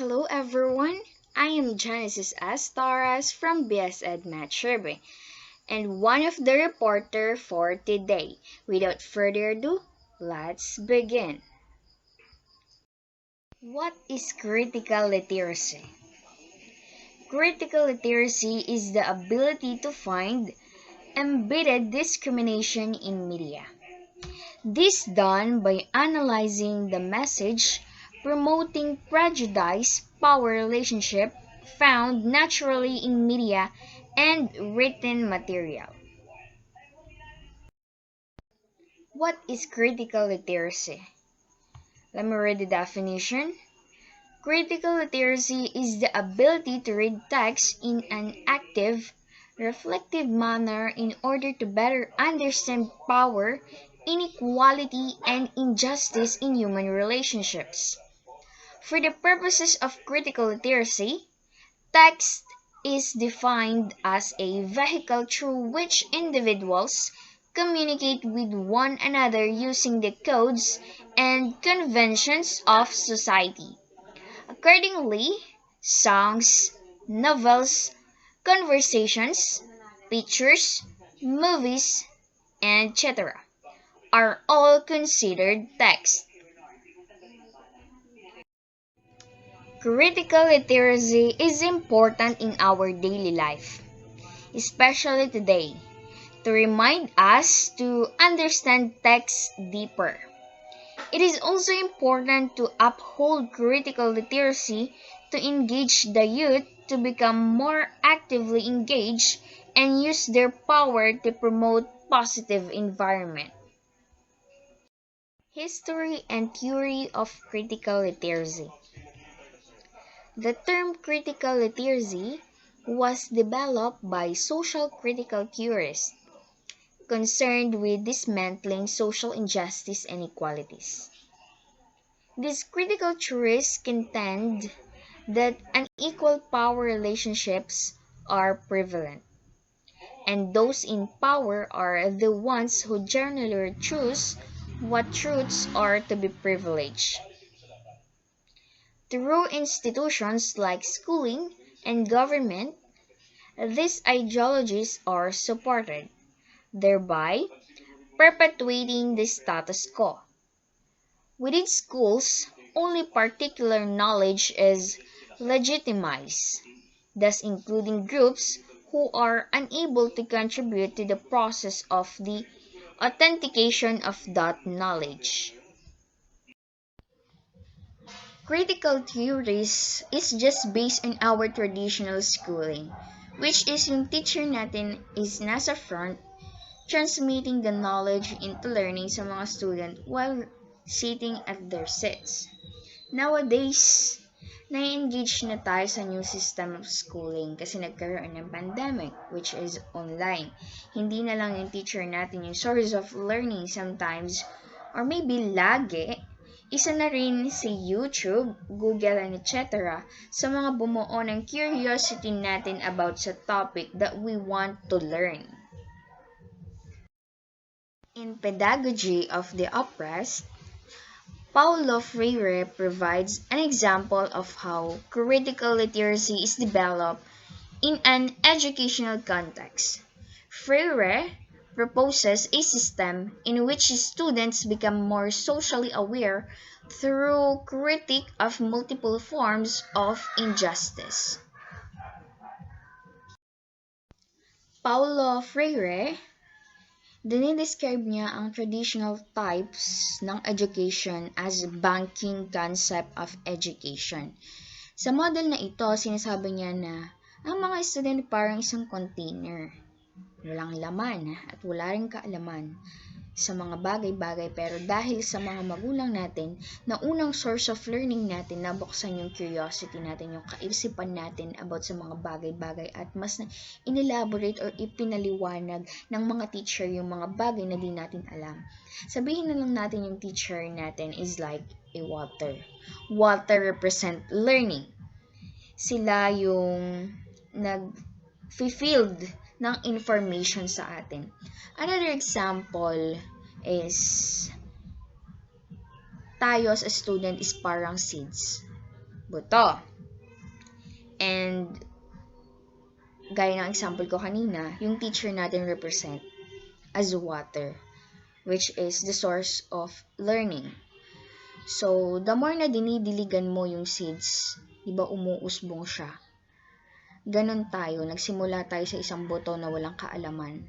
Hello everyone, I am Genesis S. Torres from BSED Math Survey and one of the reporter for today. Without further ado, let's begin. What is critical literacy? Critical literacy is the ability to find embedded discrimination in media. This done by analyzing the message, promoting prejudice-power relationship found naturally in media and written material. What is critical literacy? Let me read the definition. Critical literacy is the ability to read text in an active, reflective manner in order to better understand power, inequality, and injustice in human relationships. For the purposes of critical literacy, text is defined as a vehicle through which individuals communicate with one another using the codes and conventions of society. Accordingly, songs, novels, conversations, pictures, movies, and etc. are all considered text. Critical literacy is important in our daily life, especially today, to remind us to understand text deeper. It is also important to uphold critical literacy to engage the youth to become more actively engaged and use their power to promote positive environment. History and theory of critical literacy. The term critical literacy was developed by social critical theorists concerned with dismantling social injustice and inequalities. These critical theorists contend that unequal power relationships are prevalent, and those in power are the ones who generally choose what truths are to be privileged. Through institutions like schooling and government, these ideologies are supported, thereby perpetuating the status quo. Within schools, only particular knowledge is legitimized, thus including groups who are unable to contribute to the process of the authentication of that knowledge. Critical theories is just based on our traditional schooling, which is yung teacher natin is nasa front, transmitting the knowledge into learning sa mga student while sitting at their seats. Nowadays, na-engage na tayo sa new system of schooling kasi nagkaroon ng pandemic, which is online. Hindi na lang yung teacher natin yung source of learning sometimes, or maybe lagi, isa na rin si YouTube, Google, and etc. sa mga bumuo ng curiosity natin about sa topic that we want to learn. In Pedagogy of the Oppressed, Paulo Freire provides an example of how critical literacy is developed in an educational context. Freire proposes a system in which students become more socially aware through critique of multiple forms of injustice. Paulo Freire dinidescribe niya ang traditional types ng education as banking concept of education. Sa model na ito, sinasabi niya na ang mga estudyante parang isang container. Walang laman at wala ring kaalaman sa mga bagay-bagay, pero dahil sa mga magulang natin na unang source of learning natin, nabuksan yung curiosity natin, yung kaisipan natin about sa mga bagay-bagay at mas inelaborate or ipinaliwanag ng mga teacher yung mga bagay na di natin alam. Sabihin na lang natin yung teacher natin is like a water. Water represent learning. Sila yung nag-field ng information sa atin. Another example is tayo as a student is parang seeds. Buto. And gaya ng example ko kanina, yung teacher natin represent as water, which is the source of learning. So, the more na dinidiligan mo yung seeds, di ba umuusbong siya? Ganon tayo, nagsimula tayo sa isang buto na walang kaalaman.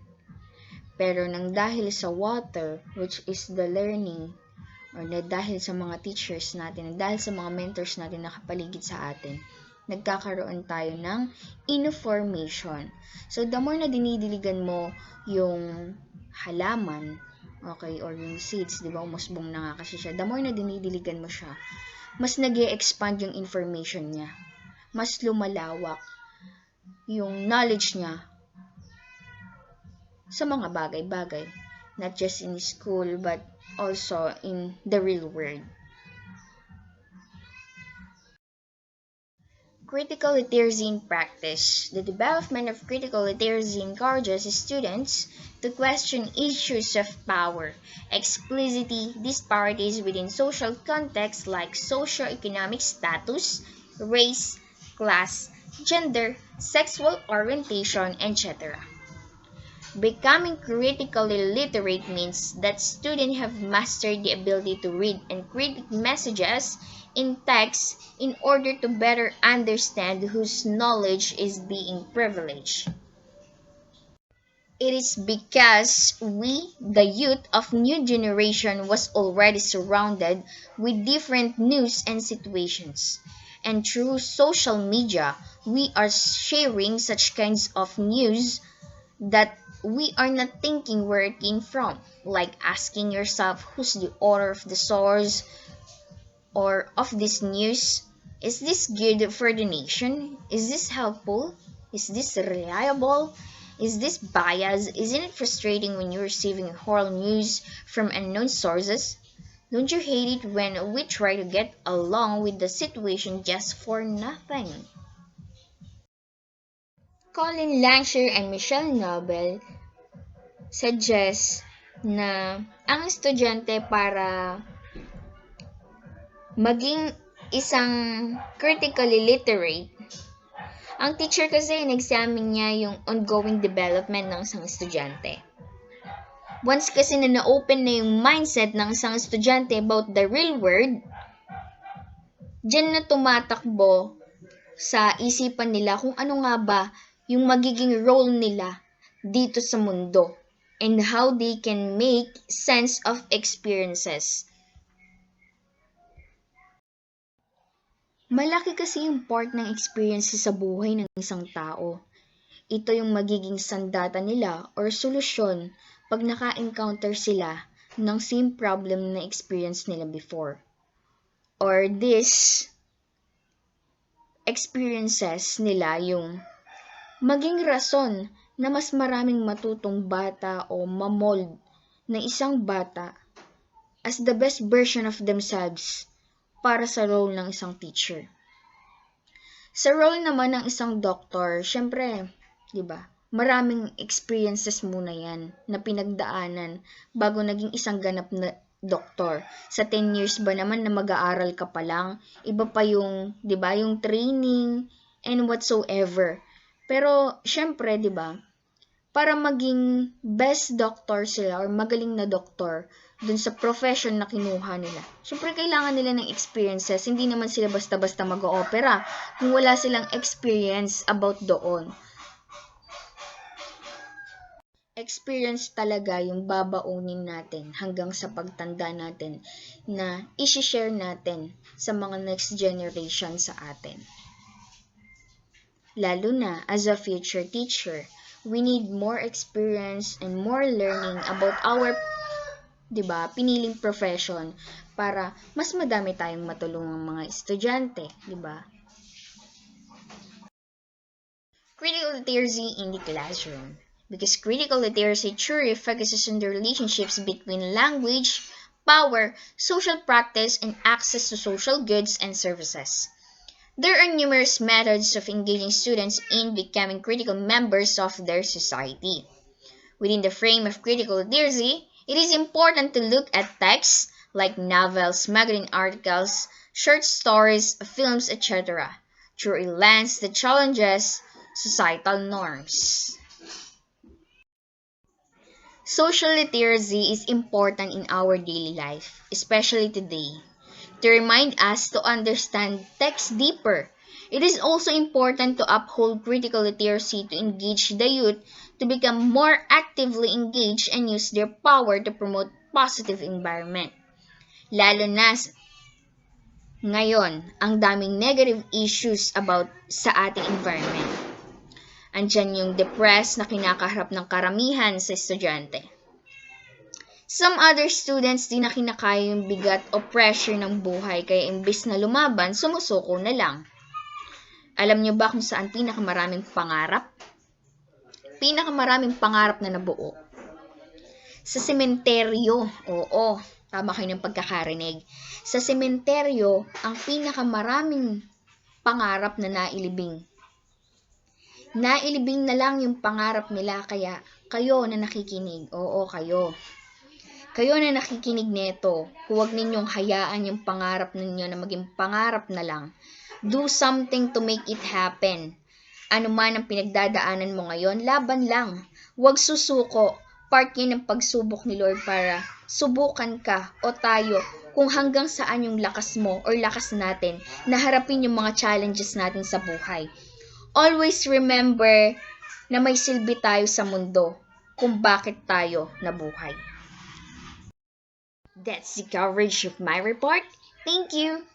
Pero nang dahil sa water, which is the learning, or na dahil sa mga teachers natin, dahil sa mga mentors natin na nakapaligid sa atin, nagkakaroon tayo ng information. So, the more na dinidiligan mo yung halaman, okay, or yung seeds, di ba, umusbong na nga kasi siya, the more na dinidiligan mo siya, mas nag-e-expand yung information niya. Mas lumalawak yung knowledge niya sa mga bagay-bagay. Not just in school, but also in the real world. Critical literacy in practice. The development of critical literacy encourages students to question issues of power, explicitly disparities within social contexts like socio-economic status, race, class, gender, sexual orientation, etc. Becoming critically literate means that students have mastered the ability to read and critique messages in text in order to better understand whose knowledge is being privileged. It is because we, the youth of new generation, was already surrounded with different news and situations. And through social media, we are sharing such kinds of news that we are not thinking where it came from, like asking yourself who's the author of the source or of this news. Is this good for the nation? Is this helpful? Is this reliable? Is this biased? Isn't it frustrating when you're receiving horrible news from unknown sources? Don't you hate it when we try to get along with the situation just for nothing? Colin Lansher and Michelle Nobel suggest na ang estudyante para maging isang critically literate, ang teacher kasi in-examine niya yung ongoing development ng isang estudyante. Once kasi na na-open na yung mindset ng isang estudyante about the real world, dyan na tumatakbo sa isipan nila kung ano nga ba yung magiging role nila dito sa mundo and how they can make sense of experiences. Malaki kasi yung part ng experiences sa buhay ng isang tao. Ito yung magiging sandata nila or solusyon pag naka-encounter sila ng same problem na experience nila before. Or this experiences nila yung maging rason na mas maraming matutong bata o mamold na isang bata as the best version of themselves para sa role ng isang teacher. Sa role naman ng isang doctor, syempre, di ba, maraming experiences muna yan na pinagdaanan bago naging isang ganap na doktor. Sa 10 years ba naman na mag-aaral ka pa lang, iba pa yung, di ba, yung training and whatsoever. Pero, syempre, di ba, para maging best doctor sila or magaling na doktor dun sa profession na kinuha nila. Syempre, kailangan nila ng experiences. Hindi naman sila basta-basta mag-o-opera kung wala silang experience about doon. Experience talaga yung babaunin natin hanggang sa pagtanda natin na isi-share natin sa mga next generation sa atin. Lalo na as a future teacher, we need more experience and more learning about our, diba, piniling profession para mas madami tayong matulungang mga estudyante, diba? Critical literacy in the classroom. Because critical literacy truly focuses on the relationships between language, power, social practice, and access to social goods and services. There are numerous methods of engaging students in becoming critical members of their society. Within the frame of critical literacy, it is important to look at texts like novels, magazine articles, short stories, films, etc. through a lens that challenges societal norms. Social literacy is important in our daily life, especially today. To remind us to understand text deeper, it is also important to uphold critical literacy to engage the youth to become more actively engaged and use their power to promote positive environment. Lalo na ngayon, ang daming negative issues about sa ating environment. Andyan yung depressed na kinakaharap ng karamihan sa estudyante. Some other students di na kinakaya yung bigat o pressure ng buhay kaya imbis na lumaban, sumusuko na lang. Alam niyo ba kung saan pinakamaraming pangarap? Pinakamaraming pangarap na nabuo. Sa sementeryo, oo, tama kayo ng pagkakarinig. Sa sementeryo, ang pinakamaraming pangarap na nailibing. Nailibing na lang yung pangarap nila kaya kayo na nakikinig, oo kayo. Kayo na nakikinig nito, huwag ninyong hayaan yung pangarap ninyo na maging pangarap na lang. Do something to make it happen. Ano man ang pinagdadaanan mo ngayon, laban lang. Huwag susuko. Part yun ng pagsubok ni Lord para subukan ka o tayo kung hanggang saan yung lakas mo or lakas natin na harapin yung mga challenges natin sa buhay. Always remember na may silbi tayo sa mundo kung bakit tayo nabuhay. That's the coverage of my report. Thank you.